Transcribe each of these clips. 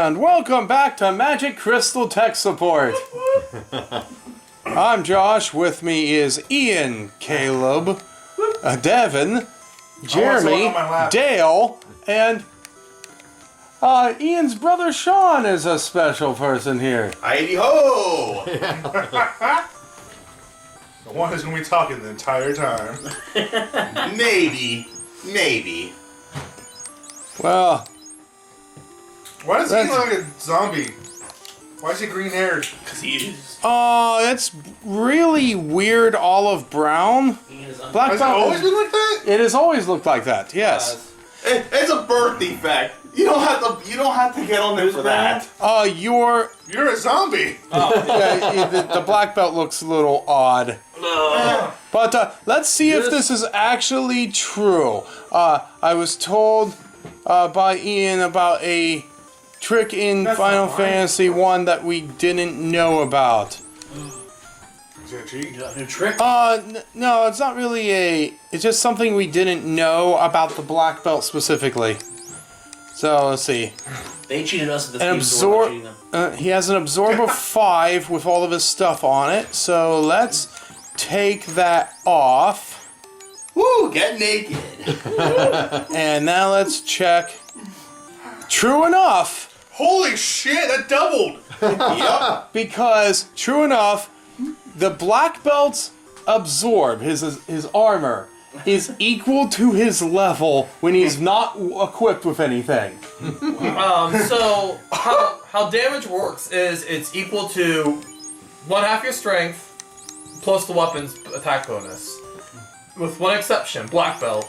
and welcome back to Magic Crystal Tech Support. I'm Josh, with me is Ian, Caleb, Devin, Jeremy, Dale, and Ian's brother Sean is a special person here. Heidi-ho! The one who's going to be talking the entire time. Maybe. Well... Why does he look like a zombie? Why is he green haired? Because he is. It's really weird olive brown. Black Has it always been like that? It has always looked like that, yes. It's a birth defect. You don't have to get on there for that. You're a zombie. yeah, the black belt looks a little odd. But let's see if this is actually true. I was told by Ian about a trick in Final Fantasy 1 that we didn't know about. Is that a cheat? A new trick? No, it's not really it's just something we didn't know about the black belt specifically. So, let's see. They cheated us at this An game, so we're not cheating them. he has an absorb of 5 with all of his stuff on it, so let's take that off. Woo! Get naked. And now let's check. True enough. Holy shit, that doubled! Yup. Because, true enough, the black belt's absorb, his armor, is equal to his level when he's not equipped with anything. So how damage works is it's equal to 1/2 your strength plus the weapon's attack bonus. With one exception, black belt.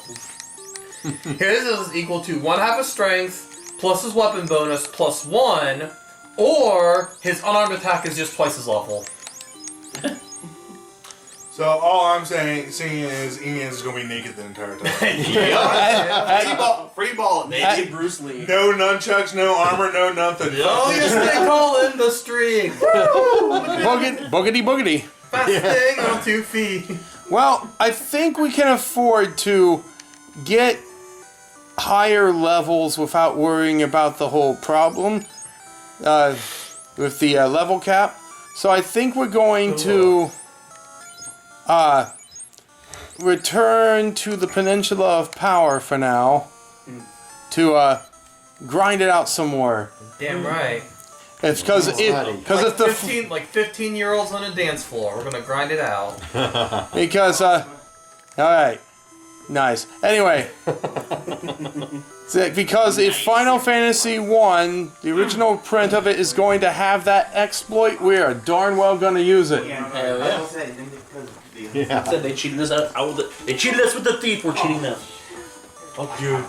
His is equal to 1/2 of strength plus his weapon bonus plus 1, or his unarmed attack is just twice his level. So all I'm seeing is Ian's going to be naked the entire time. Free ball. Naked Bruce Lee. No nunchucks, no armor, no nothing. Oh, yes, they call in the streak. Boogity boogity. Fast thing on 2 feet. Well, I think we can afford to get higher levels without worrying about the whole problem with the level cap. So I think we're going to return to the Peninsula of Power for now to grind it out some more. Damn right. It's because if the 15-year-olds on a dance floor. We're gonna grind it out. because all right, nice. Anyway, because if Final Fantasy 1, the original print of it is going to have that exploit, we are darn well gonna use it. Hell yeah. Said they cheated us they cheated us with the thief, we're cheating them. Fuck you.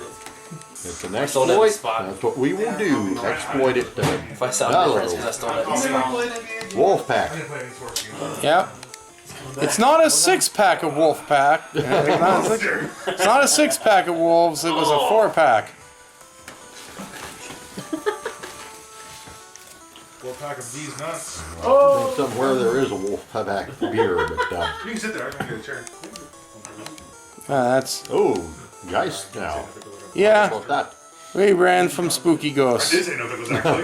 It's an exploit. That's what we will do. Exploit it. If I sound different, because I stole that spot. Wolfpack. Yep. It's not a 6-pack of Wolfpack. It's not a 6-pack of wolves. It was a 4-pack. 4-pack of these nuts. I think somewhere there is a Wolfpack beer, but You can sit there. I can get a chair. That's Geist now. yeah. How about that? We ran from spooky I ghosts. did say no pickles, actually.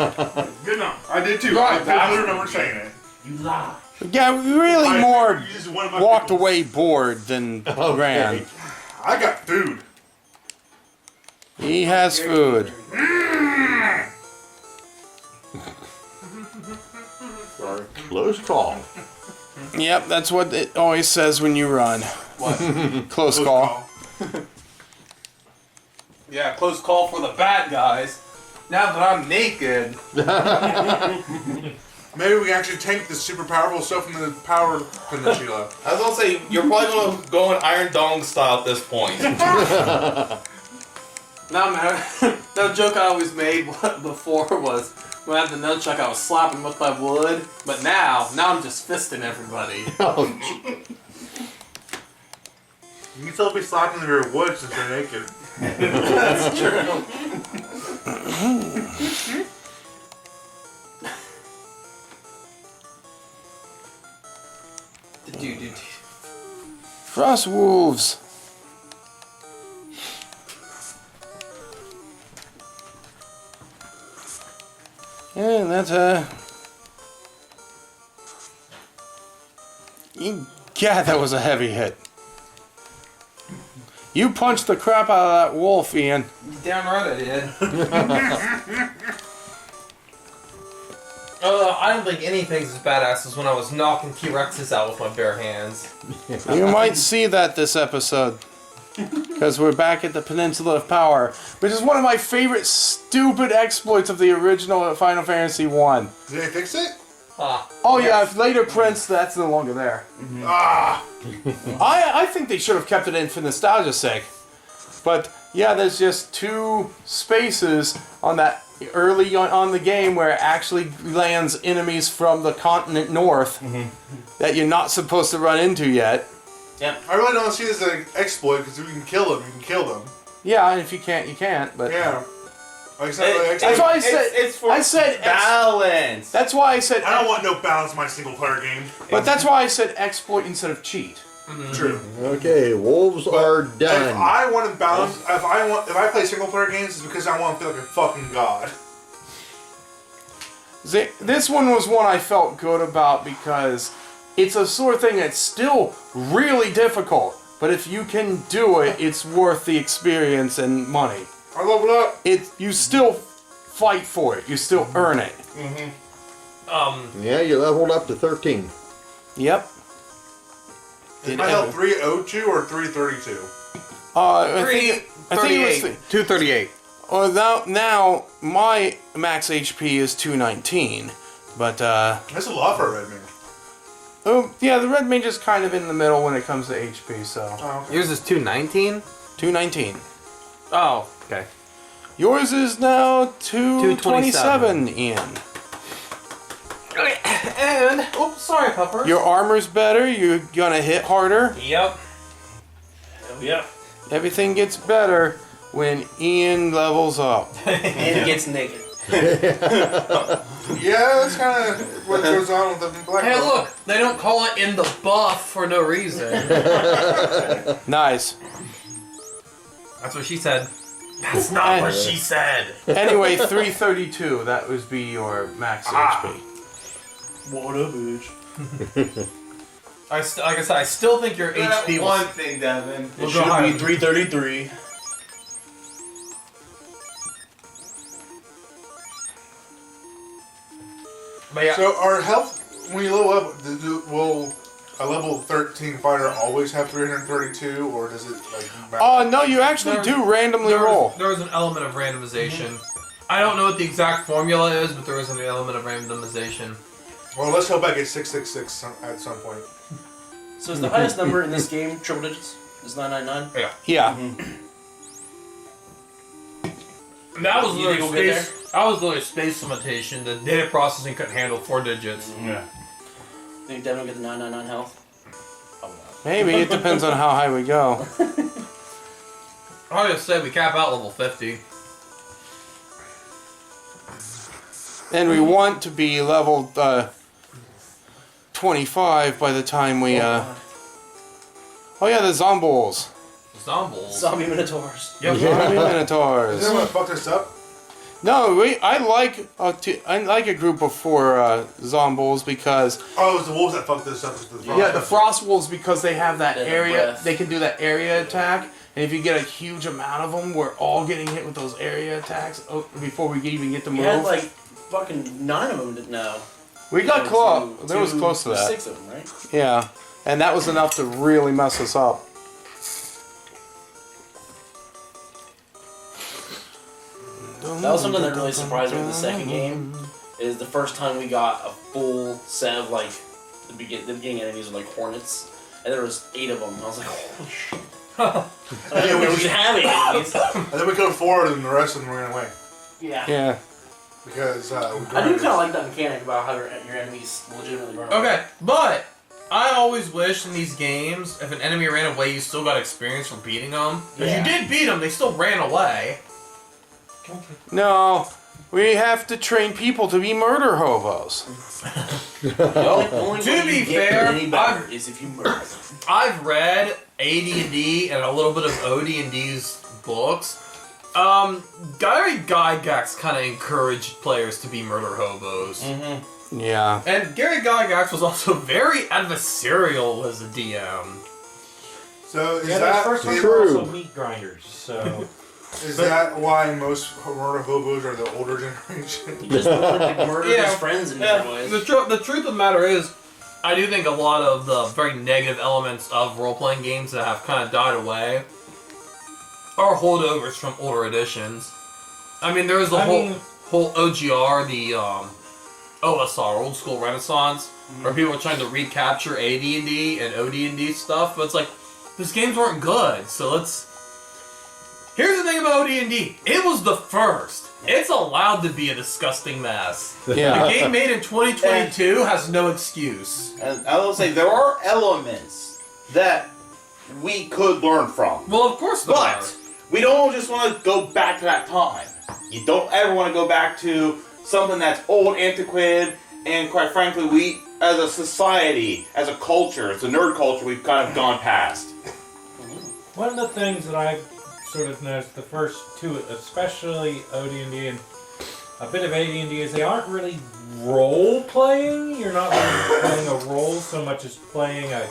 Good enough. I did too. I totally remember saying it. You lie. Yeah, we really more You just wanted my walked pickles. away bored than ran. I got food. He has food. Close call. Yep, that's what it always says when you run. What? Close call. Yeah, close call for the bad guys. Now that I'm naked. Maybe we can actually tank the super powerful stuff from the Power Peninsula. I was gonna say, you're probably gonna go in Iron Dong style at this point. Nah, man. That joke I always made before was when I had the nunchuck, I was slapping with my wood. But now I'm just fisting everybody. You can still be slapping your wood since you're naked. That's true. Frost wolves. And that's God, that was a heavy hit. You punched the crap out of that wolf, Ian. Damn right I did. I don't think anything's as badass as when I was knocking T-Rexes out with my bare hands. You might see that this episode. Because we're back at the Peninsula of Power, which is one of my favorite stupid exploits of the original Final Fantasy 1. Did they fix it? Oh yeah, if later prints, that's no longer there. Ah! I think they should have kept it in for nostalgia's sake. But yeah, there's just 2 spaces on that early on the game where it actually lands enemies from the continent north that you're not supposed to run into yet. Yep. I really don't see this as an exploit because if you can kill them, you can kill them. Yeah, and if you can't, you can't. But Yeah. Like, that's why I said it's for I said balance. that's why I said. I don't want no balance in my single player game. But that's why I said exploit instead of cheat. True. Okay, wolves are If done. I want to balance, if I play single player games, it's because I want to feel like a fucking god. This one was one I felt good about because it's a sort of thing that's still really difficult. But if you can do it, it's worth the experience and money. I leveled up. You still fight for it. You still earn it. Yeah, you leveled up to 13. Yep. Is my health 302 or 332? I think it was 238. now my max HP is 219, but That's a lot for a red man. oh yeah, the red mage is kind of in the middle when it comes to HP. So Oh, okay. Yours is 219? 219. Oh, okay. Yours is now 227, Ian. Okay, and oops, sorry, Pupper. Your armor's better. You're gonna hit harder. Yep. Yeah. Everything gets better when Ian levels up. And it gets naked. Yeah, that's kind of what goes on with the black. Hey, belt. look, they don't call it in the buff for no reason. Nice. That's what she said. That's not what she said. Anyway, 332. That would be your max HP. What a bitch. Like I said, I still think your That HP one was. thing, Devin. We'll It go should higher. be 333. But yeah, So our health, when you level up, will a level 13 fighter always have 332, or does it like? Oh no, you actually do randomly roll. there was an element of randomization. I don't know what the exact formula is, but there is an element of randomization. Well, let's hope I get 666 at some point. So is the highest number in this game triple digits? Is 999? Yeah. And that was You literally think we'll get space. That was literally space limitation. The data processing couldn't handle 4 digits. Yeah. Think Devin will get the 999 health? Probably not. Maybe it depends on how high we go. I just say we cap out level 50. And we want to be level 25 by the time we. Oh yeah, the zombies. Zombies. Zombie Minotaurs. Yep. Zombie minotaurs. Is that what fucked us up? No, I like a group of 4 zombies because Oh, it was the wolves that fucked us up. the frost wolves because they have that They have area. breath. They can do that area attack, and if you get a huge amount of them, we're all getting hit with those area attacks before we even get to We move. had like fucking 9 of them now. We got close. There was close to that. 6 of them, right? Yeah, and that was enough to really mess us up. That was something that really surprised me with the second game. Is the first time we got a full set of like the beginning enemies were like hornets, and there was 8 of them. I was like, holy shit! I didn't know we could have 8 enemies. And then we killed 4 and the rest of them ran away. Yeah. Yeah. Because I do kind of like that mechanic about how your enemies legitimately run away. Okay, but I always wish in these games, if an enemy ran away, you still got experience from beating them. Because Yeah. you did beat them, they still ran away. No, we have to train people to be murder hobos. The only To way be you get fair, any better is if you murder them. I've read AD&D and a little bit of OD&D's books, Gary Gygax kind of encouraged players to be murder hobos. Yeah. And Gary Gygax was also very adversarial as a DM. So is Yeah, that those first ones true? were also meat grinders, so... is that why most murder hobos are the older generation? He just murdered Yeah. his friends in different ways. The truth of the matter is, I do think a lot of the very negative elements of role-playing games that have kind of died away are holdovers from older editions. I mean, there was the whole OGR, the OSR, Old School Renaissance, where people were trying to recapture AD&D and OD&D stuff, but it's like, those games weren't good, so let's... Here's the thing about OD&D. It was the first. It's allowed to be a disgusting mess. Yeah. A game made in 2022 has no excuse. And I will say there are elements that we could learn from. Well, of course there are. But we don't just want to go back to that time. You don't ever want to go back to something that's old, antiquated, and quite frankly, we, as a society, as a culture, as a nerd culture, we've kind of gone past. One of the things that I've sort of noticed, the first two, especially OD&D and a bit of AD&D, is they aren't really role-playing. You're not really playing a role so much as playing a...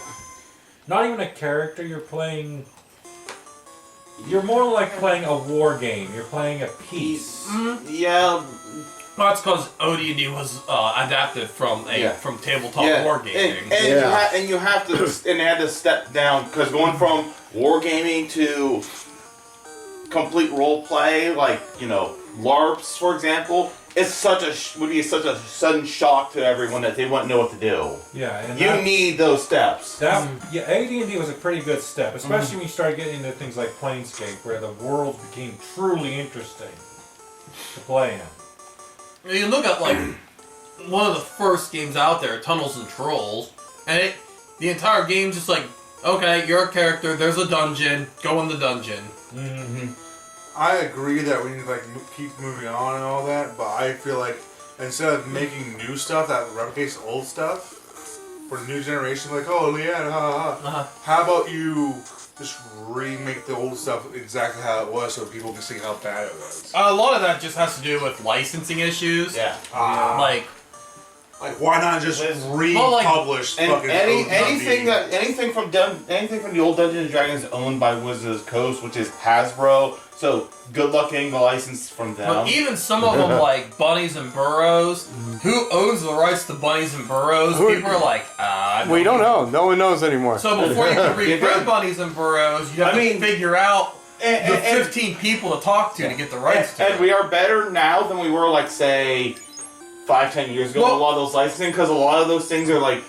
Not even a character, you're playing... You're more like playing a war game. You're playing a piece. Yeah. Well, that's because OD&D was adapted from from tabletop wargaming. And you have to and they had to step down because going from wargaming to complete role play, like LARPs, for example, would be such a sudden shock to everyone that they wouldn't know what to do. Yeah, and You need those steps. AD&D was a pretty good step, especially when you start getting into things like Planescape, where the worlds became truly interesting to play in. You look at like one of the first games out there, Tunnels and Trolls, and the entire game's just like, okay, you're a character, there's a dungeon, go in the dungeon. I agree that we need to keep moving on and all that, but I feel like instead of making new stuff that replicates old stuff for the new generation, like how about you just remake the old stuff exactly how it was so people can see how bad it was? A lot of that just has to do with licensing issues. Yeah. Like why not just republish fucking anything from the old Dungeons and Dragons owned by Wizards of the Coast, which is Hasbro. So good luck getting the license from them. But even some of them, like Bunnies and Burrows, who owns the rights to Bunnies and Burrows? People are like, We don't know. No one knows anymore. So before you can reprint Bunnies and Burrows, you have to figure out the 15 people to talk to get the rights to it. And we are better now than we were, like, say, 5-10 years ago. Well, a lot of those licensing, because a lot of those things are like,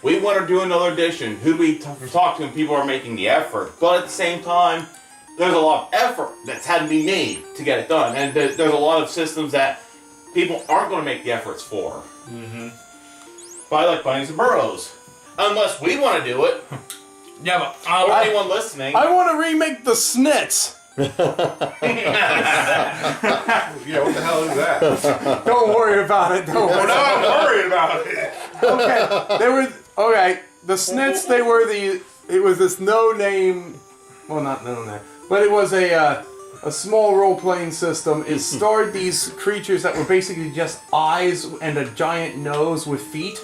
we want to do another edition. Who do we talk to? And people are making the effort. But at the same time, there's a lot of effort that's had to be made to get it done. And there's a lot of systems that people aren't going to make the efforts for. But I like Bunnies and Burrows. Unless we want to do it. Yeah, but Or anyone listening. I want to remake the Snits. Yeah, what the hell is that? Don't worry about it. Don't worry. We're not worried about it. Okay. The Snits. It was this no-name. Well, not no-name, but it was a small role-playing system. It starred these creatures that were basically just eyes and a giant nose with feet.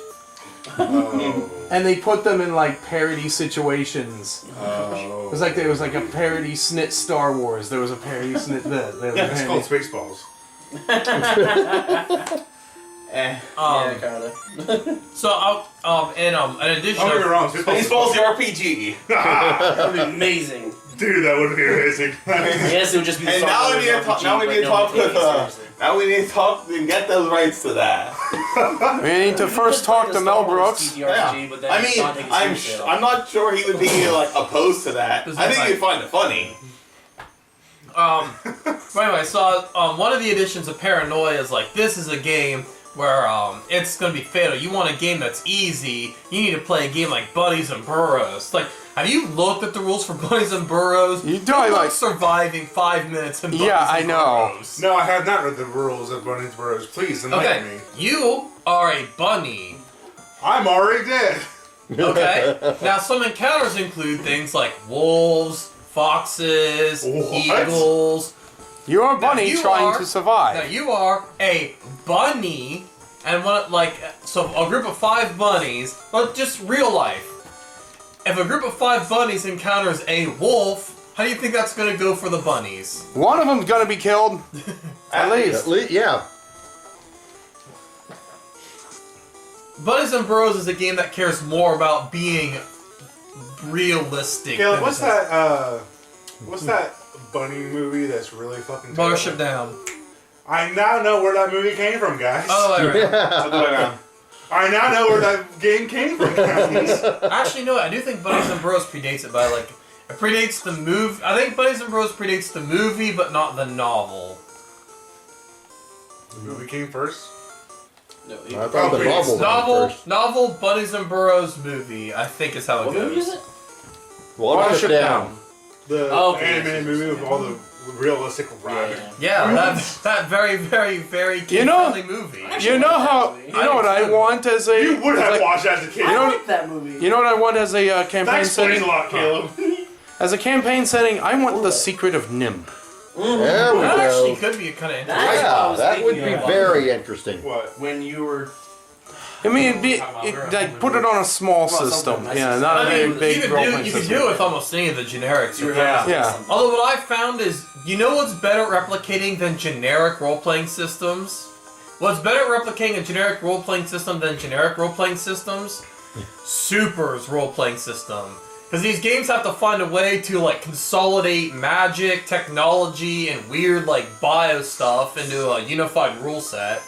And they put them in like parody situations. It was like there was like a parody Snit Star Wars. There was a parody Snit this. It's called Spaceballs. Yeah, kinda. So, in addition, Don't get me wrong, Spaceballs the RPG. That would be amazing. Dude, that would be amazing. Yes, it would just be. And now we need to talk. Now we need to talk with. Now we need to talk and get those rights to that. We need to first talk to Mel Brooks. Yeah. I mean, I'm not sure he would be like opposed to that. I think he'd find it funny. But anyway, so one of the editions of Paranoia is like, this is a game where it's going to be fatal. You want a game that's easy, you need to play a game like Bunnies and Burrows. Like, have you looked at the rules for Bunnies and Burrows? You don't like surviving 5 minutes in Bunnies I and know. Burrows. No, I have not read the rules of Bunnies and Burrows. Please enlighten me. You are a bunny. I'm already dead. Okay? Now, some encounters include things like wolves, foxes, What? eagles, You're a bunny you trying are- to survive. Now you are a bunny, and so a group of 5 bunnies, but just real life. If a group of 5 bunnies encounters a wolf, how do you think that's gonna go for the bunnies? One of them's gonna be killed. At least. Yeah. Bunnies and Burrows is a game that cares more about being realistic. Caleb, than what's it does- what's that bunny movie that's really fucking Mothership terrible? Down. I now know where that movie came from, guys. Oh, right. Other way around. I now know where that game came from, guys. Actually, no, I do think Bunnies and Burrows predates it by it predates the movie. I think Bunnies and Burrows predates the movie, but not the novel. The movie came first. No, I thought the Predates. novel came first. Novel Bunnies and Burrows movie, I think is how it what goes. movie is it? Watership Down. The Okay. animated movie with all the realistic rabbit. Yeah, that very, very, very You know- kid-friendly movie. You know how? You know what I want as a? You would as have a- watched that as a kid. You know- I like that movie. You know what I want as a campaign that explains setting? a lot, Caleb. As a campaign setting, I want the Secret of Nim. There we That actually go. could be kind of That's interesting. what I Yeah, was that would thinking be of. very interesting. What? When you were I mean, like put it on a small Well, system. something Yeah, nice. not a I very mean, big you role could playing do it system. with almost any of the generics. Yeah. Although what I found is, you know what's better at replicating than generic role-playing systems? What's better at replicating a generic role-playing system than generic role-playing systems? Super's role-playing system. Because these games have to find a way to consolidate magic, technology, and weird bio stuff into a unified rule set.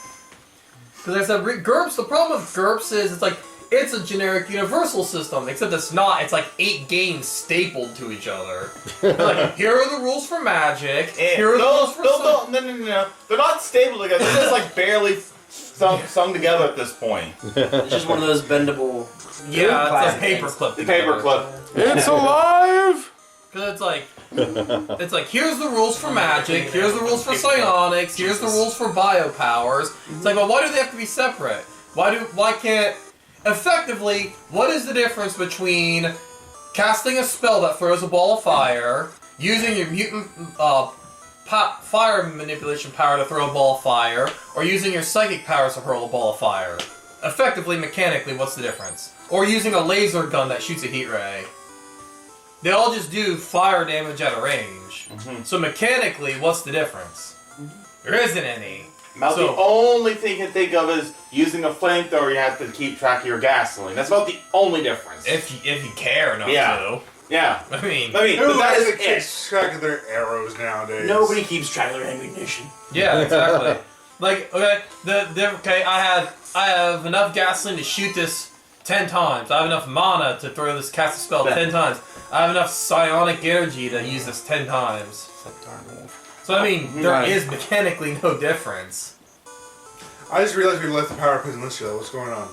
Because there's GURPS. The problem with GURPS is it's a generic universal system, except it's not. It's 8 games stapled to each other. Here are the rules for magic. Here are the rules for No. They're not stable together. They're just barely sung together at this point. it's just one of those bendable. Yeah, it's a paperclip. The paperclip. It's alive. Because it's here's the rules for magic, here's the rules for psionics, here's the rules for biopowers. It's well, why do they have to be separate? Why can't... Effectively, what is the difference between casting a spell that throws a ball of fire, using your mutant fire manipulation power to throw a ball of fire, or using your psychic powers to hurl a ball of fire? Effectively, mechanically, what's the difference? Or using a laser gun that shoots a heat ray. They all just do fire damage at a range. So mechanically, what's the difference? There isn't any. About the only thing you can think of is using a flamethrower, you have to keep track of your gasoline. That's about the only difference. If you care enough Yeah. Yeah. to. I mean, Who but that is actually it. keeps track of their arrows nowadays? Nobody keeps track of their ammunition. yeah, exactly. I have enough gasoline to shoot this 10 times. I have enough mana to throw this cast a spell 10 times. I have enough psionic energy to use this 10 times. So I mean, there is mechanically no difference. I just realized we left the power peninsula. What's going on?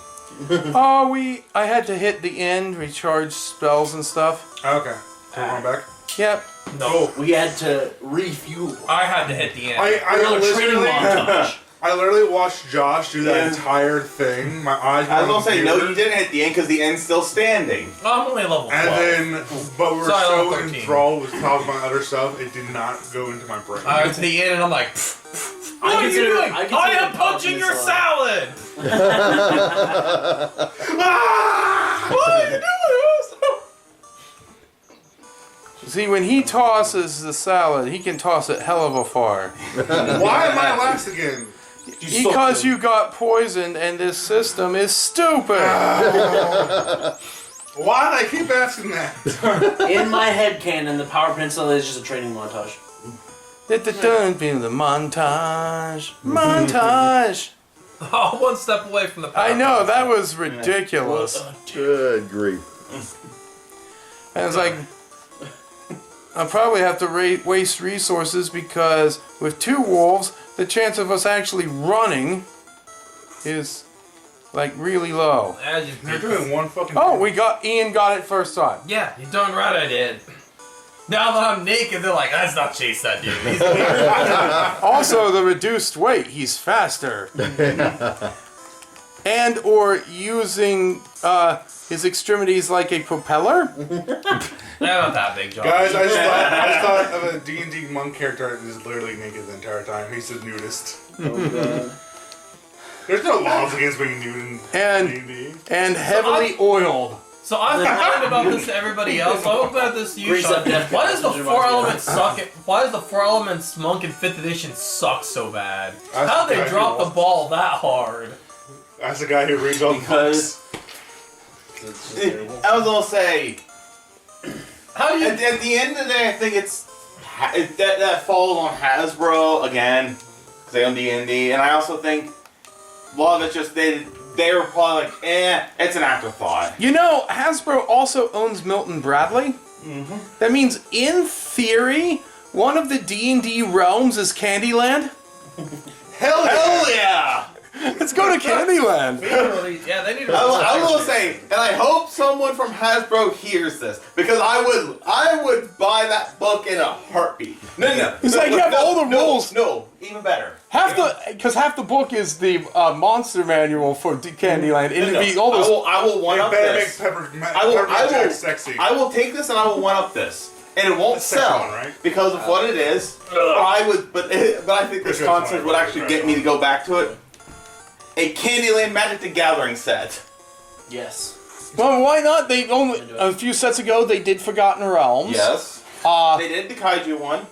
Oh, I had to hit the end, recharge spells and stuff. Okay. So we're going back? Yep. No, We had to refuel. I had to hit the end. Another training montage. I literally watched Josh do that entire thing. My eyes were I was on gonna say, the no, computer. you didn't hit the end because the end's still standing. I'm only level 12. And then, but we were Sorry, so level 13. enthralled with talking about other stuff, it did not go into my brain. I went to the end and I'm like, what are you doing? I am poaching your salad! What are you doing? See, when he tosses the salad, he can toss it hell of a far. Why am I last again? Because you got poisoned and this system is stupid. Why did I keep asking that? In my head canon, the Power Peninsula is just a training montage. The montage. Montage. Oh, one step away from the power. I know, that was ridiculous. Good grief. And it's I'll probably have to waste resources because with 2 wolves, the chance of us actually running is really low. You're doing one fucking Oh, Ian got it first time. Yeah, you're darn right I did. Now that I'm naked, they're like, let's not chase that dude. He's Also, the reduced weight, he's faster. and or using his extremities like a propeller. They're not that big, John. Guys, I just thought of a D&D monk character that is literally naked the entire time. He's a nudist. Oh, God. There's no laws against being nude in D&D. And heavily oiled. So I've complained about this to everybody else. So I'm open about this to you, Grease Sean. up death Why does the reminds me 4 of elements that. suck? Why does the 4 elements monk in 5th edition suck so bad? That's How the did guy they drop who- the ball that hard? That's the guy who reads all the Because It's just terrible. I was gonna say, How do you? at the end of the day, I think that falls on Hasbro again because they own D&D, and I also think a lot of it's just they were probably like, it's an afterthought. You know, Hasbro also owns Milton Bradley. Mm-hmm. That means, in theory, one of the D&D realms is Candyland. Hell Hell yeah! Let's go to Candyland. Yeah, they need to. I will say, and I hope someone from Hasbro hears this because I would buy that book in a heartbeat. No. It's like you have all the rules. No, even better. Half the book is the monster manual for Candyland. It'd be all those. I will one You up better this. make Pepper I will sexy. I will take this and I will one up this, and it won't That's the second sell one, right? because of what it is. I would, but I think this Which one's concept mine? would actually get me to go back to it. A Candyland Magic the Gathering set. Yes. Well, why not? They only a few sets ago they did Forgotten Realms. Yes. They did the Kaiju one.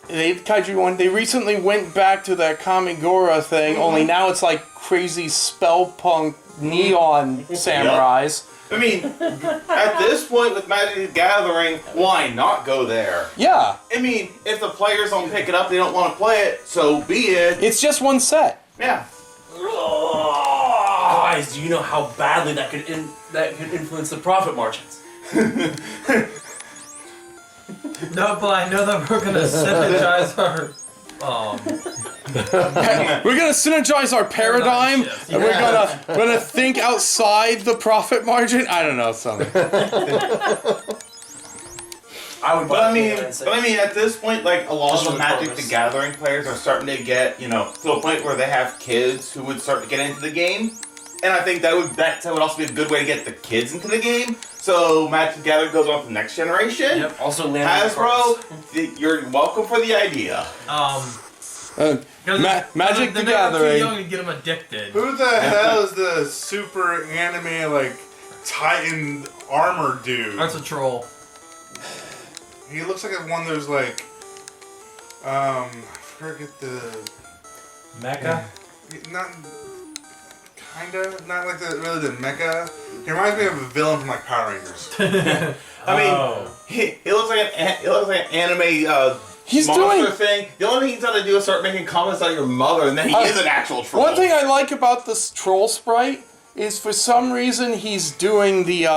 They did Kaiju one. They recently went back to that Kamigura thing. Only now it's like crazy spellpunk neon samurais. I mean, at this point with Magic the Gathering, why not go there? Yeah, I mean, if the players don't pick it up, they don't want to play it, so be it. it's just one set. Yeah. Guys, do you know how badly that could influence the profit margins? No, but I know that we're gonna synergize our. We're gonna synergize our paradigm, shift. and we're gonna think outside the profit margin. I don't know something. I would. But I mean, at this point, like a lot Just of for the the Magic purpose. the Gathering players are starting to get, to a point where they have kids who would start to get into the game, and I think that would also be a good way to get the kids into the game. So Magic the Gathering goes on to the next generation. Yep. Also, land Hasbro, you're welcome for the idea. Magic the Too Gathering. young to get them addicted. Who the hell is the super anime like Titan armor dude? That's a troll. He looks like one of those like I forget the Mecca? not not like the mecha. He reminds me of a villain from like Power Rangers. I mean, Oh. he looks like an anime He's monster doing- thing. The only thing he's got to do is start making comments on your mother, and then he is an actual troll. One thing I like about this troll sprite is for some reason he's doing the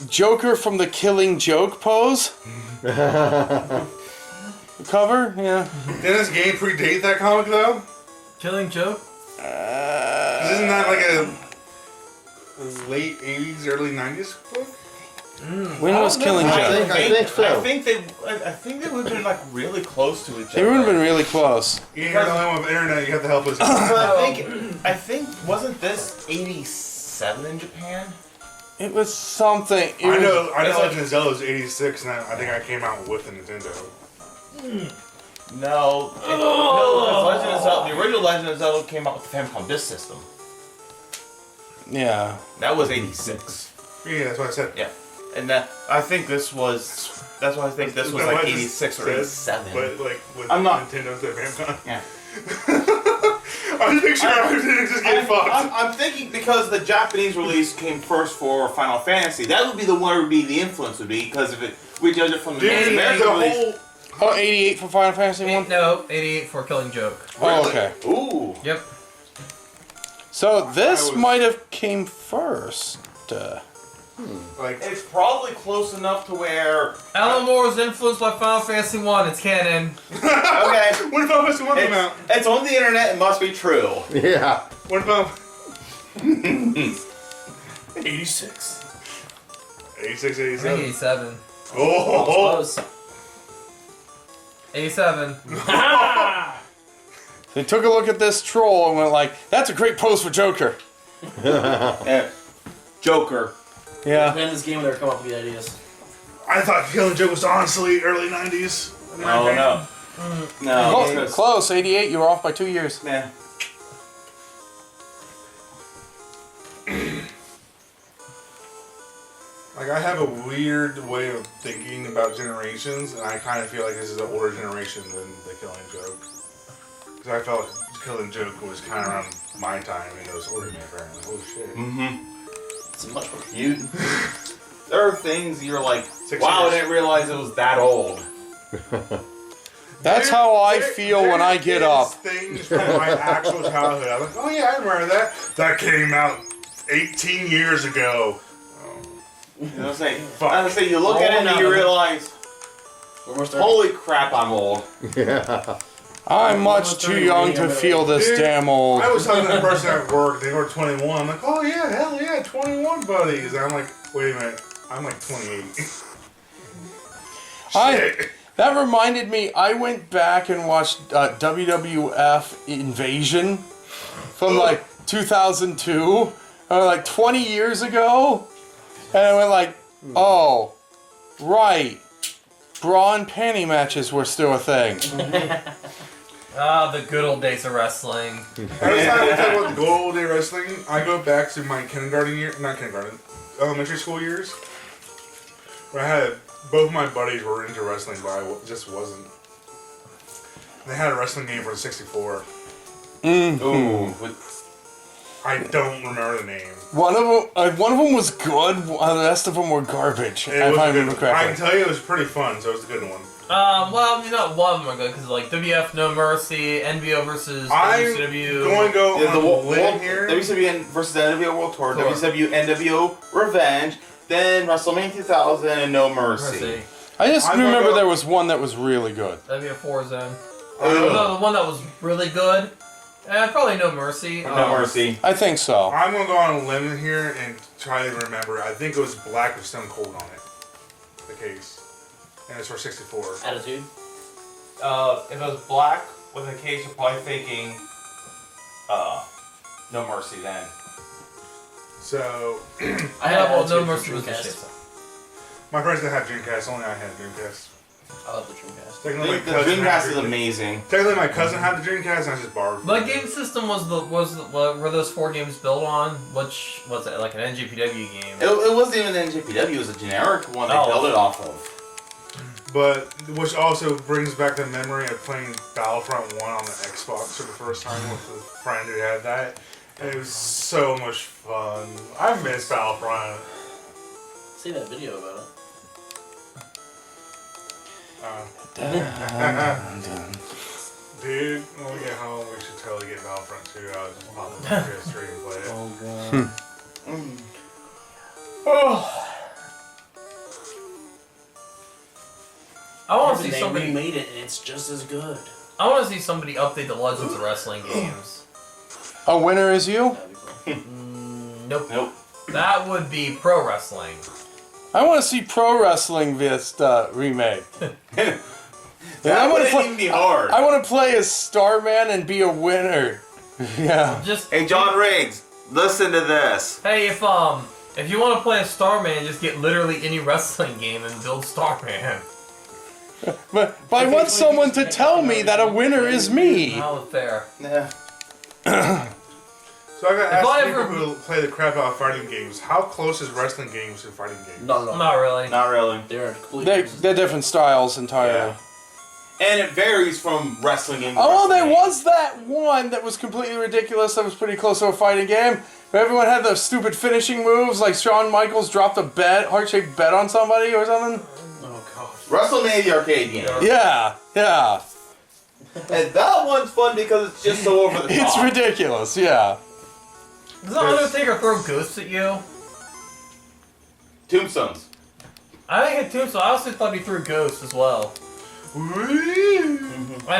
Joker from the Killing Joke pose. Cover, yeah. Didn't this game predate that comic though? Killing Joke? Isn't that like a late 80s, early 90s book? When was Killing I Joke? think so. I think they would have been like really close to each They other. would have been really close. You're the only one with internet, you have to help us. But I think wasn't this 87 in Japan? It was something. It I was- know it's like- Legend of Zelda was 86, and I think I came out with the Nintendo. No, because Legend of Zelda, the original Legend of Zelda came out with the Famicom Disk System. Yeah. That was 86. Yeah, that's what I said. Yeah, and I think this was. That's why I think this was That's like what I just 86 or said, 87. But like with I'm not- Nintendo instead of Famicom. Yeah. I'm just making sure I didn't just get fucked. I'm thinking because the Japanese release came first for Final Fantasy, that would be the one would be the influence would be because if we judge it from the North Dude, American the release. whole Oh, 88 for Final Fantasy 1? No, 88 for Killing Joke. Oh, okay. Ooh. Yep. So this I was- might have came first. like It's probably close enough to where. Alan Moore was influenced by Final Fantasy 1. It's canon. Okay. when did Final Fantasy 1 come out? It's on the internet. It must be true. Yeah. When Final 86. 86, I 87. think 87. Oh, Close. 87. They took a look at this troll and went like, that's a great pose for Joker. Joker. Yeah. Man, this game, they're coming up with the ideas. I thought Killing Joke was honestly early 90s. in my Oh opinion. no. Oh, because- close. 88. You were off by 2 years. Nah. Like, I have a weird way of thinking about generations, and I kind of feel like this is an older generation than the Killing Joke. Because I felt like Killing Joke was kind of around my time, and it was older than me, apparently. Holy shit. It's much more. You. There are things you're like, 6 wow, I years. didn't realize it was that old. That's how I feel when I get up. Things from my actual childhood. I'm like, oh yeah, I remember that. That came out 18 years ago. You know what I'm saying? You look Oh, at it no. and you realize, We're starting. holy crap, I'm old. Yeah. I'm much too young to feel this Dude, damn old. I was talking to a person at work, they were 21. I'm like, oh yeah, hell yeah, 21 buddies. And I'm like, wait a minute, I'm like 28. Shit. That reminded me, I went back and watched WWF Invasion from like 2002, like 20 years ago. And I went like, oh, right. Bra and panty matches were still a thing. Ah, the good old days of wrestling. Every time we talk about the good old day wrestling, I go back to my elementary school years, where I had, both my buddies were into wrestling, but I just wasn't. They had a wrestling game for the 64. Ooh. I don't remember the name. One of them was good. The rest of them were garbage. It If was I a good remember one. I can correctly. tell you it was pretty fun, so it was a good one. Well, you know, one of them are good because like WF No Mercy, NBO versus I'm WCW. going to go Yeah, on a limb here. WCW versus NWO World Tour, Tour. WCW NWO Revenge, then WrestleMania 2000 and No Mercy. Mercy. I just I'm gonna remember go- there was one that was really good. WF 4 Zone. Ugh. No, the one that was really good. Probably No Mercy. No Mercy. I think so. I'm going to go on a limb here and try to remember. I think it was Black with Stone Cold on it. The case. And it's for 64. Attitude. If it was black with a case, you're probably thinking, No Mercy then. So, I had well, Attitude No from Mercy was the Dreamcast. shit. my friends didn't have Dreamcast, only I had Dreamcast. I love the Dreamcast. Technically, The my cousin had Dreamcast is amazing. Technically, my cousin had the Dreamcast, and I just borrowed. What from him. game system were those 4 games built on? Which was it? Like an NGPW game? It wasn't even an NJPW, it was a generic one they Oh. built it off of. But, which also brings back the memory of playing Battlefront 1 on the Xbox for the first time with a friend who had that. And it was so much fun. I miss Battlefront. See that video about it. Dude, when we get home, we should totally get Battlefront 2. I'll just pop it on the stream and play it. I want to see They somebody. remade it, and it's just as good. I want to see somebody update the Legends of Wrestling games. A winner is you? That'd be cool. Nope. Nope. That would be pro wrestling. I want to see Pro Wrestling Vista remake. That I wanna wouldn't play- even be hard. I want to play as Starman and be a winner. Yeah. Just Hey, John Riggs, listen to this. hey, if you want to play a Starman, just get literally any wrestling game and build Starman. But I want someone to tell me that a winner is me. How fair. Yeah. So I gotta If ask I people ever- who play the crap out of fighting games, how close is wrestling games to fighting games? No. Not really. Not really. They're completely. They're different styles entirely. Yeah. And it varies from wrestling game to Oh, wrestling there game. was that one that was completely ridiculous that was pretty close to a fighting game. Where everyone had those stupid finishing moves, like Shawn Michaels dropped a heart-shaped bet on somebody or something. Oh god. WrestleMania the arcade game. Yeah, yeah. And that one's fun because it's just so over the top. It's ridiculous, yeah. Does the Undertaker throw ghosts at you? Tombstones. I think it too, so I also thought he threw ghosts as well. I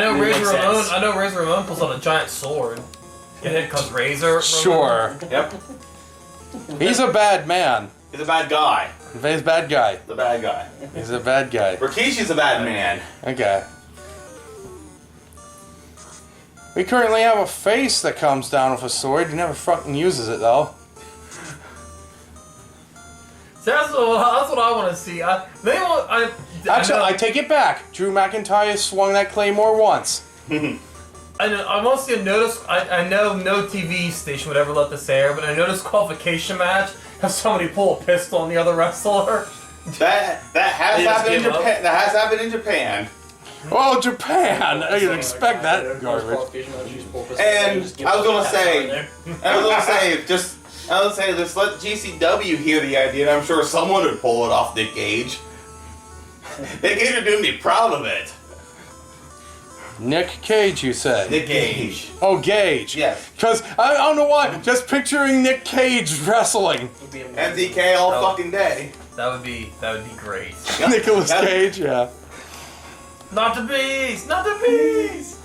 know Makes Razor Ramon. sense. I know Razor Ramon pulls out a giant sword. Get hit because Razor. Sure. Yep. He's a bad man. He's a bad guy. He's a bad guy. The bad guy. He's a bad guy. Rikishi's a bad man. Okay. We currently have a face that comes down with a sword. He never fucking uses it though. So that's what I want to see. Actually, I take it back. Drew McIntyre swung that claymore once. I want to see a notice. I know no TV station would ever let this air, but a notice qualification match have somebody pull a pistol on the other wrestler. That has happened in Japan. That has happened in Japan. Oh, Japan! You'd expect that garbage. And I was gonna say, just let GCW hear the idea, and I'm sure someone would pull it off Nick Gage. Nick Gage would do me proud of it. Nick Cage, you said? Nick Gage. Oh, Gage. Yes. Because I don't know why. Just picturing Nick Cage wrestling. MDK all fucking day. That would be great. Nicolas Cage, yeah. Not the beast! Not the beast!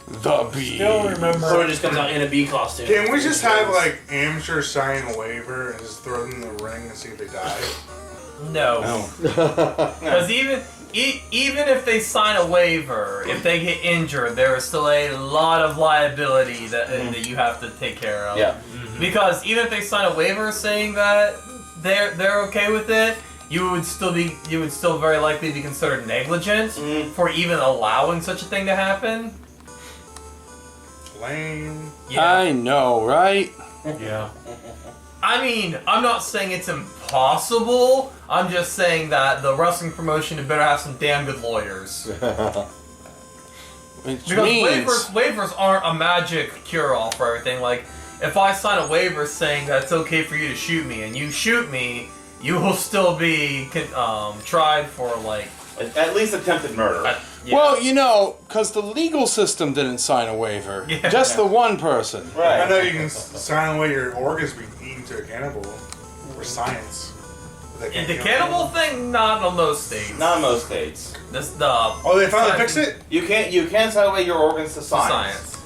The Bee. Still remember. Or it just comes out in a bee costume. Can we just have like amateurs sign a waiver and just throw them in the ring and see if they die? No. Because even if they sign a waiver, if they get injured, there is still a lot of liability that you have to take care of. Yeah. Because even if they sign a waiver saying that they're okay with it, you would still very likely be considered negligent for even allowing such a thing to happen. Lame. Yeah. I know, right? Yeah. I mean, I'm not saying it's impossible. I'm just saying that the wrestling promotion had better have some damn good lawyers. Which Because means... waivers aren't a magic cure-all for everything. Like, if I sign a waiver saying that it's okay for you to shoot me, and you shoot me, you will still be tried for, like... At least attempted murder. Yeah. Well, because the legal system didn't sign a waiver. Yeah. Just the one person. I know you can sign away your organs being eaten to a cannibal for science. But they can't The kill cannibal them. thing, not on most states. Not in most states. Oh, they finally fixed it? You can sign away your organs to science.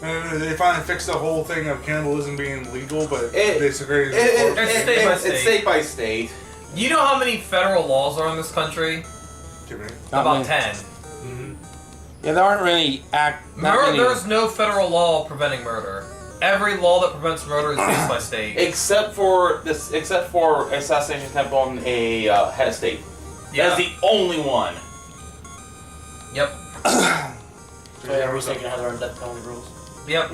They finally fixed the whole thing of cannibalism being legal, but they segregated It's It's state by state. You know how many federal laws are in this country? Too many. Not About many. 10. Yeah, there aren't really There's no federal law preventing murder. Every law that prevents murder is based by state. Except for assassination attempt on a head of state. Yeah. That's the only one. Yep. Every state can have their own death penalty rules. Yep.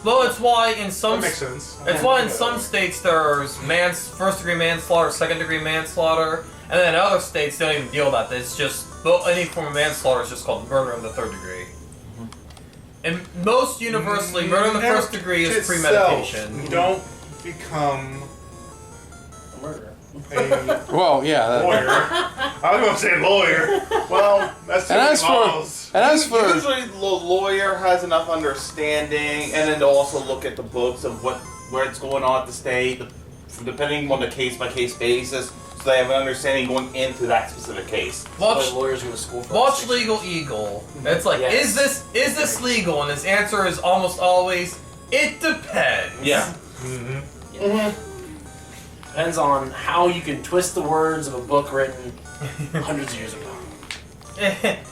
Well, it's why in some That makes sense. It's why in some states there's first-degree manslaughter, second-degree manslaughter, and then in other states they don't even deal with that. It's just any form of manslaughter is just called murder in the third degree. And most universally, murder in the first degree is premeditation. Don't become A murderer. a Well, yeah. lawyer. I was going to say lawyer. Well, that's too And many as for- miles. And as for... Usually the lawyer has enough understanding, and then to also look at the books of where it's going on at the state, depending on the case-by-case basis, so they have an understanding going into that specific case. Like lawyers go to school for Watch 6 Legal Eagle. It's like, Yes. is this legal? And his answer is almost always, it depends. Yeah. Depends on how you can twist the words of a book written hundreds of years ago.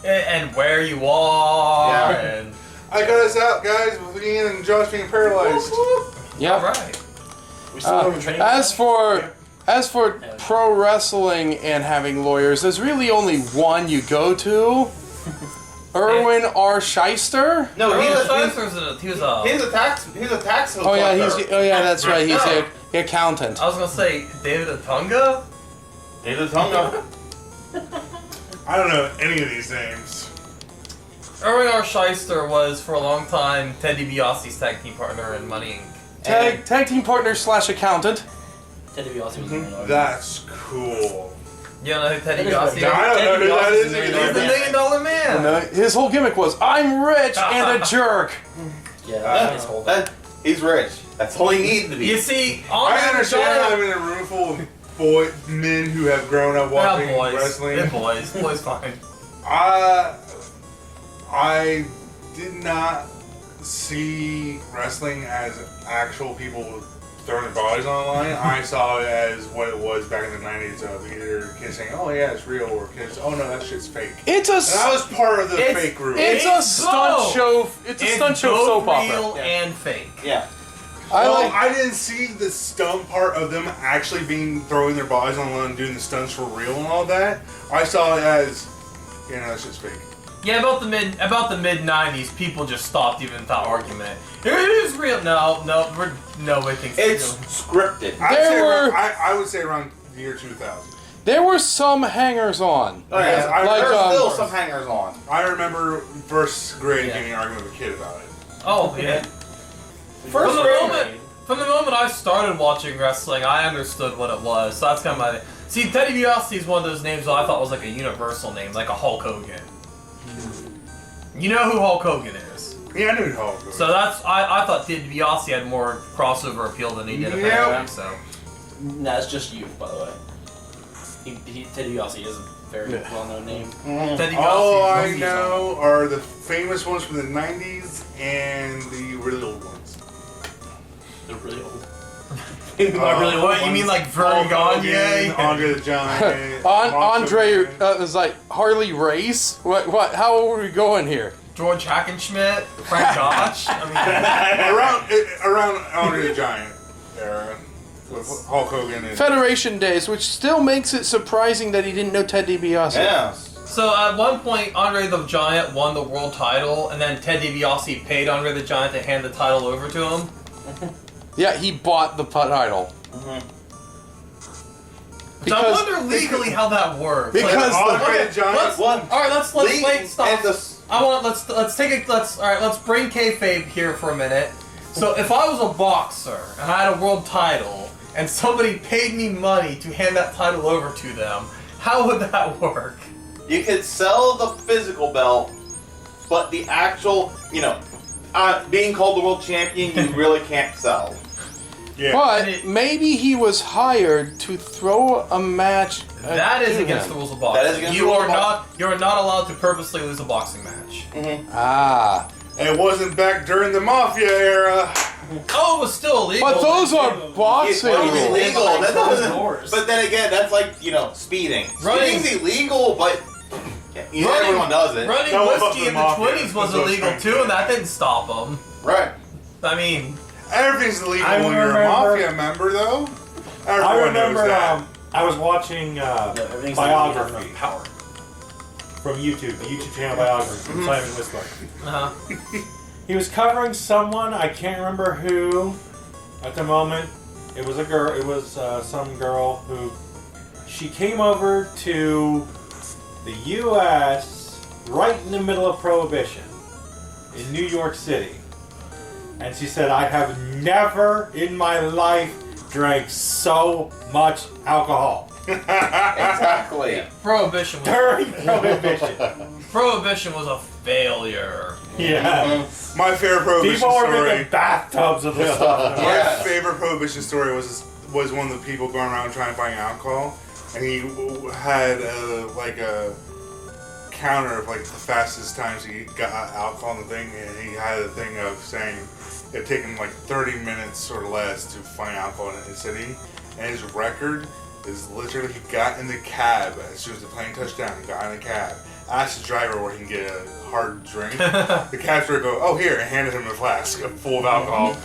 And where you are. Yeah. And I got us out, guys, with Ian and Josh being paralyzed. Yeah. all right. We still have a training. As for pro wrestling and having lawyers, there's really only one you go to. Erwin R. Shyster. No, He he's was a tax collector. Oh yeah, that's right. He's the accountant. I was gonna say David Otunga. He's a tonga. I don't know any of these names. Erwin R. Shyster was for a long time Ted DiBiase's tag team partner in Money Inc. Tag team partner / accountant. Ted DiBiase was a million dollar. That's cool. You don't know who Ted That is DiBiase is? I don't know who that is. He's the $1 million man. And, his whole gimmick was, "I'm rich and a jerk." Yeah, that's his whole thing. He's rich. That's all he needs to be. You see, on I that understand giant- I'm in a room full of men who have grown up watching boys. wrestling. They're boys. Boys fine. I did not see wrestling as actual people throwing their bodies on the line, I saw it as what it was back in the 90s of either kids saying, oh yeah, it's real, or kids, oh no, that shit's fake. It's a And I was part of the fake group. it's a stunt both. show. It's a stunt show both soap opera. real and fake. Yeah. I didn't see the stunt part of them actually throwing their bodies on the line and doing the stunts for real and all that. I saw it as, that shit's fake. Yeah, about the mid '90s, people just stopped even without argument. It is real. Nobody thinks It's real. scripted. I would say around the year 2000. There were some hangers on. Oh, yeah. Like, There's still some hangers on. I remember first grade getting an argument with a kid about it. Oh yeah. From the moment I started watching wrestling, I understood what it was. So that's kind of my. See, Teddy DiBiase is one of those names that I thought was like a universal name, like a Hulk Hogan. You know who Hulk Hogan is? Yeah, I knew who Hulk was. So I thought Ted DiBiase had more crossover appeal than he did apparently. So That's just you, by the way. Ted DiBiase is a very well-known name. Ted DiBiase. All I know are the famous ones from the 90s and the really old ones. They're really old. Really, what you mean, like Vern Gagne? Andre the Giant. Andre is like Harley Race. What? How are we going here? George Hackenschmidt, Frank Gosh. I mean, around Andre the Giant era with Hulk Hogan and Federation days, which still makes it surprising that he didn't know Ted DiBiase. Yeah. so at one point, Andre the Giant won the world title, and then Ted DiBiase paid Andre the Giant to hand the title over to him. Yeah, he bought the title. So I wonder legally how that works. Because Andre the Giant. Let's wait. Stop. Let's bring kayfabe here for a minute. So if I was a boxer and I had a world title and somebody paid me money to hand that title over to them, how would that work? You could sell the physical belt, but the actual, being called the world champion, you really can't sell. Yeah. But maybe he was hired to throw a match. That is to against him. the rules of boxing. That is against you the rules are of you are not allowed to purposely lose a boxing match. Ah. And it wasn't back during the Mafia era. Oh, it was still illegal. But those are boxing It's rules. illegal. That Closed doesn't, doors. but then again, that's like, speeding. Running- Speeding's illegal, but everyone does it. Running No, but whiskey the in the Mafia, 20s was those illegal things, too, yeah. and that didn't stop them. Right. I mean, Everything's illegal I when you're a remember- Mafia member, though. I Everyone knows remember that. I was watching Everything's biography like power. from YouTube, the YouTube channel biography from Simon Whistler. uh-huh. He was covering someone, I can't remember who at the moment. It was a girl, it was some girl who, she came over to the U.S. right in the middle of Prohibition in New York City. And she said, I have never in my life drank so much alcohol. Exactly. Prohibition was During Prohibition. Prohibition was a failure. Yeah. My favorite Prohibition People were story. making bathtubs of the stuff. My Yeah. favorite Prohibition story was one of the people going around trying to find alcohol, and he had a counter of the fastest times he got alcohol in the thing, and he had a thing of saying it took him 30 minutes or less to find alcohol in the city, and his record is literally he got in the cab as soon as the plane touched down. He got in the cab, asked the driver where he can get a hard drink. The cab driver go, "Oh, here," and handed him a flask full of alcohol.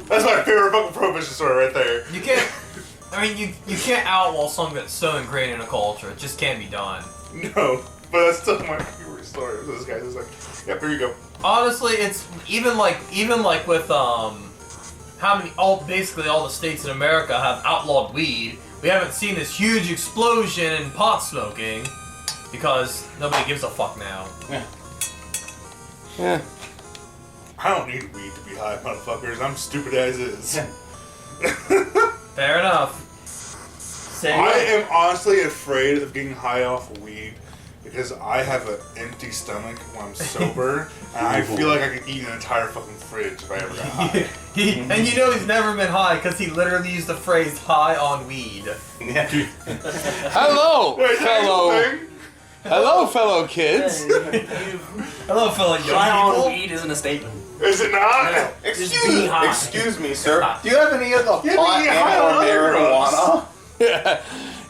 That's my favorite fucking Prohibition story right there. You can't. I mean, you can't outlaw something that's so ingrained in a culture. It just can't be done. No, but that's still my favorite story. This guy's just yep, here you go. Honestly, it's even like with basically all the states in America have outlawed weed. We haven't seen this huge explosion in pot smoking because nobody gives a fuck now. Yeah. I don't need weed to be high, motherfuckers. I'm stupid as is. Fair enough. Say I what? am honestly afraid of getting high off of weed because I have an empty stomach when I'm sober, and I feel like I could eat an entire fucking fridge if I ever got high. And you know he's never been high because he literally used the phrase "high on weed." Yeah. Hello, Wait, fellow. thing? Hello, fellow kids. Hello, fellow young High on people. weed isn't a statement. Is it not? Just being high. Excuse me, sir. Do you have any of the Yeah, pot but you high on other marijuana?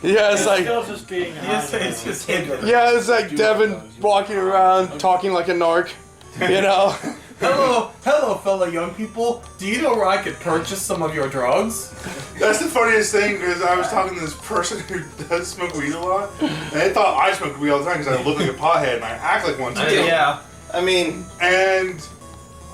Yeah, it's like Still just being high. It's just hidden. yeah, it's like Devin walking around talking like a narc. You know. Hello, fellow young people. Do you know where I could purchase some of your drugs? That's the funniest thing because I was talking to this person who does smoke weed a lot, and they thought I smoked weed all the time because I look like a pothead and I act like one too. Yeah. I mean, And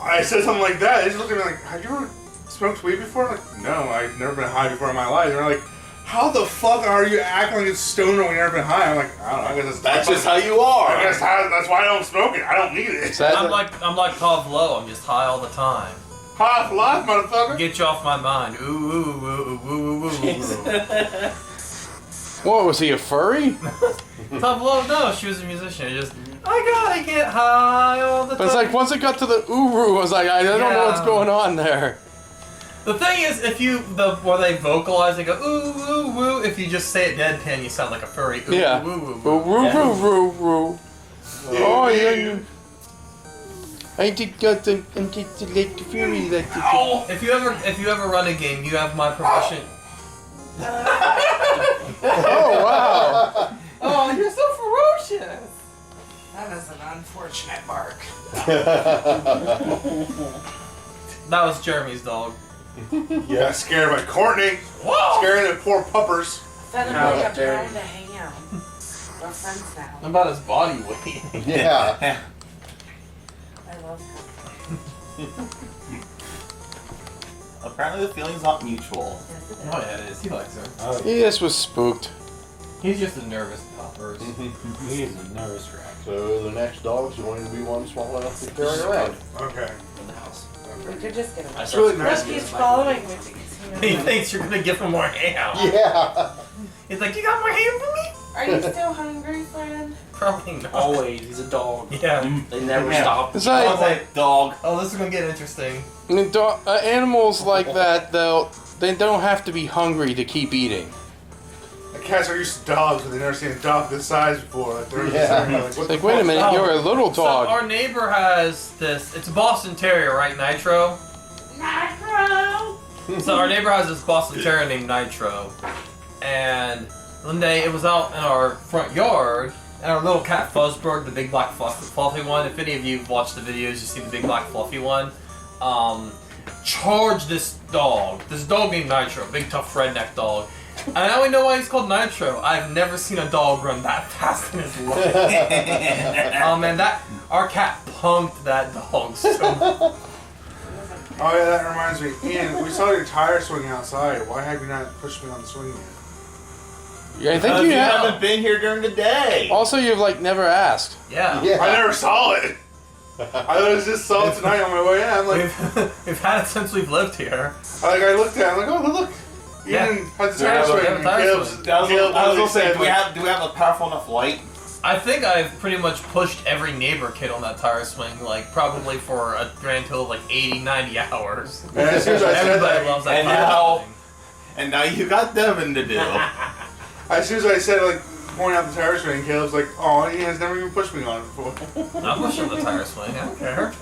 I said something like that. They just looked at me like, "Have you ever smoked weed before?" I'm like, "No, I've never been high before in my life." And they're like, "How the fuck are you acting like a stoner when you've never been high?" I'm like, "I don't know. I guess that's just how you are. I guess that's why I don't smoke it. I don't need it. Is that I'm like Pavlo. I'm just high all the time. High for life, motherfucker." Get you off my mind. Ooh, ooh, ooh, ooh, ooh, ooh, ooh. what was he, a furry? Pavlo, no, she was a musician. Just I gotta get high all the time. But it's like once it got to the uru, I was like, I don't know what's going on there. The thing is, if you where they vocalize, they go ooh woo woo. If you just say it deadpan, you sound like a furry. Ooh, Yeah. Woo woo Ru woo. ru ru ru. Oh yeah. I did got the like the fury that. If you ever run a game, you have my permission. Oh wow. Oh, you're so ferocious. That is an unfortunate bark. That was Jeremy's dog. Yeah, scared by Courtney. Whoa! Scaring the poor puppers. Fed him How like a dare pound you. to hang out. We're friends now. About his body weight. Yeah. I love him. apparently the feeling's not mutual. Yes, it is. Oh yeah, it is. He likes her. Oh, He just was spooked. He's just a nervous puppers. he is a nervous wreck. So the next dog's going to be one small enough to carry around. Okay. In the house. We could just get him. I It's really nice. Look, he's following me because he He knows. thinks you're gonna give him more ham. Yeah. He's like, you got more ham for me? Are you still hungry, friend? Probably not. Always. He's a dog. Yeah. They never Yeah. stop. It's like Dog. Oh, this is gonna get interesting. animals like that. They don't have to be hungry to keep eating. The cats are used to dogs, but they've never seen a dog this size before. Like, they're Yeah. just like, what It's the like, wait a fuck? minute, Oh. you're a little So dog. our neighbor has this. It's a Boston Terrier, right, Nitro? Nitro! So our neighbor has this Boston Terrier named Nitro, and one day it was out in our front yard, and our little cat Fuzzbird, the big black fluffy one. If any of you have watched the videos, you see the big black fluffy one. Charged this dog named Nitro, big tough redneck dog. And now we know why he's called Nitro. I've never seen a dog run that fast in his life. And our cat punked that dog so much. Oh yeah, that reminds me. Ian, we saw your tire swing outside. Why have you not pushed me on the swing yet? Yeah, I think Because you you have. haven't been here during the day. Also, you've like never asked. Yeah. Yeah. I never saw it. I just saw it tonight on my way in. I'm like, We've had it since we've lived here. I looked at it. I'm like, oh look. Yeah. Ian had the Yeah, tire but- swing. yeah, and tire Caleb's- swing. I was Caleb gonna literally say, said, do we have a powerful enough light? I think I've pretty much pushed every neighbor kid on that tire swing, like probably for a grand total of like 80, 90 hours. And as soon as I said Everybody that, loves that And tire now- swing. And now you got Devin to do. as soon as I said like pointing out the tire swing, Caleb's like, oh, Ian's never even pushed me on it before. I'm pushing the tire swing. I don't care.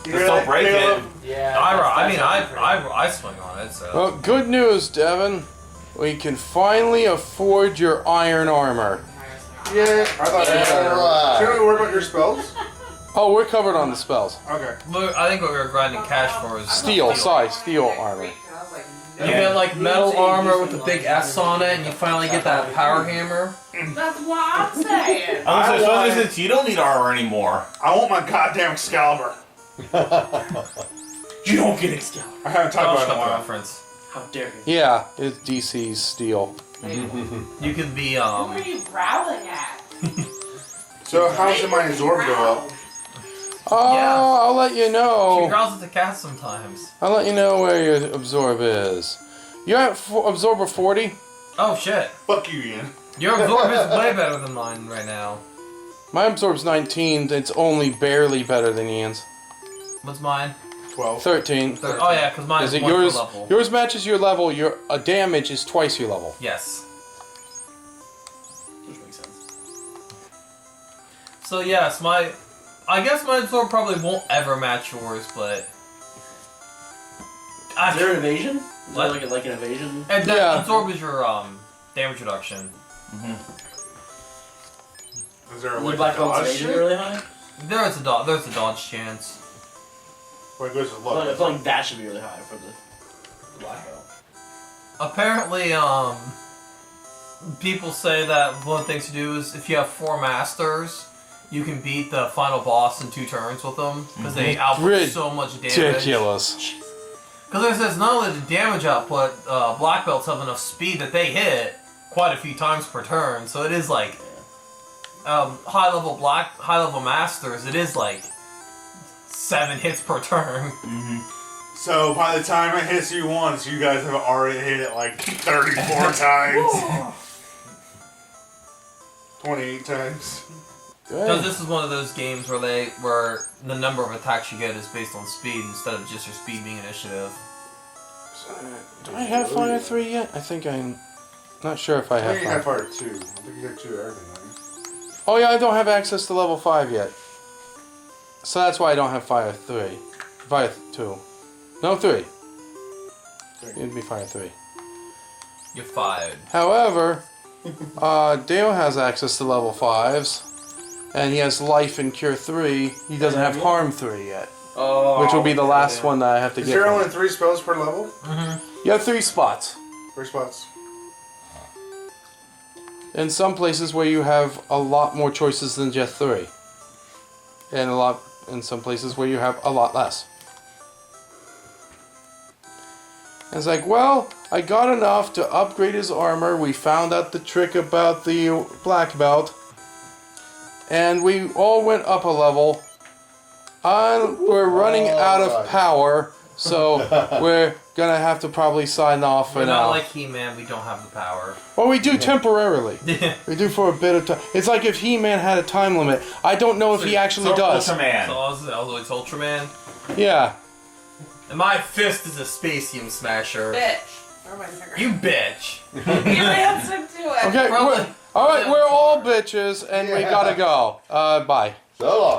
You Just hear don't that, break Caleb? it. Yeah. I swing on it. So Well, good news, Devin. We can finally afford your iron armor. Yeah, I thought Yeah. Shouldn't we worry about your spells? Oh, we're covered on the spells. Okay. I think what we were grinding cash for is Steel armor. You get like metal armor with a big S on it, and you finally get that power hammer. That's what I'm saying. I'm I saying, want- since you don't need armor anymore. I want my goddamn Excalibur. You don't get Excalibur. I haven't talked I'll about it in a the while. reference. How dare you? Yeah, it's DC's steel. You could be Who are you growling at? So how much did my absorb go up? Oh, Yeah. I'll let you She know. growls at the cat sometimes. I'll let you know where your absorb is. You're at absorber 40? Oh shit. Fuck you, Ian. Your absorb is way better than mine right now. My absorb's 19. It's only barely better than Ian's. What's mine? 12. 13. Oh yeah, because mine Is is it one per yours? level. Yours matches your level. Your damage is twice your level. Yes. Which makes sense. So yes, I guess my absorb probably won't ever match yours, but Is there an evasion? Is What? there like an evasion? and Yeah. absorb is your damage reduction. Is there a Is way the to black belt's dodge evasion shit? really high? There's a dodge chance. Or it goes to I low? feel like that should be really high for the black belt. Apparently, people say that one of the things to do is if you have 4 masters, you can beat the final boss in 2 turns with them because they output so much damage. Ridiculous. Because it says not only the damage output, black belts have enough speed that they hit quite a few times per turn. So it is like high level masters. It is like 7 hits per turn. So by the time it hits you once, you guys have already hit it like 34 times. 28 times. Because this is one of those games where the number of attacks you get is based on speed instead of just your speed being initiative. Do I have Fire 3 yet? I think I'm not sure if I I think you have got Fire. Fire 2. I think you got 2 of everything, right? Oh yeah, I don't have access to level 5 yet. So that's why I don't have Fire 3. Fire 2. No, 3. It'd be Fire 3. You're fired. However, Dale has access to level 5s. And he has Life and Cure 3. He doesn't have Harm 3 yet. Oh, Which will be the last one that I have to Is get. there from only him. 3 spells per level? You have 3 spots. 3 spots. In some places where you have a lot more choices than just 3. And in some places where you have a lot less. And it's like, well, I got enough to upgrade his armor. We found out the trick about the black belt. And we all went up a level. We're running out of power. So we're gonna have to probably sign off for We're now. not like He-Man, we don't have the power. Well, we do temporarily. We do for a bit of time. It's like if He-Man had a time limit. I don't know if he actually does. Ultraman. So it's Ultraman. Yeah. And my fist is a Spatium Smasher. Bitch. Where are my fingers? You bitch. You answered to it. Okay. Probably- All right. We're all bitches, and we gotta go. Bye. So long.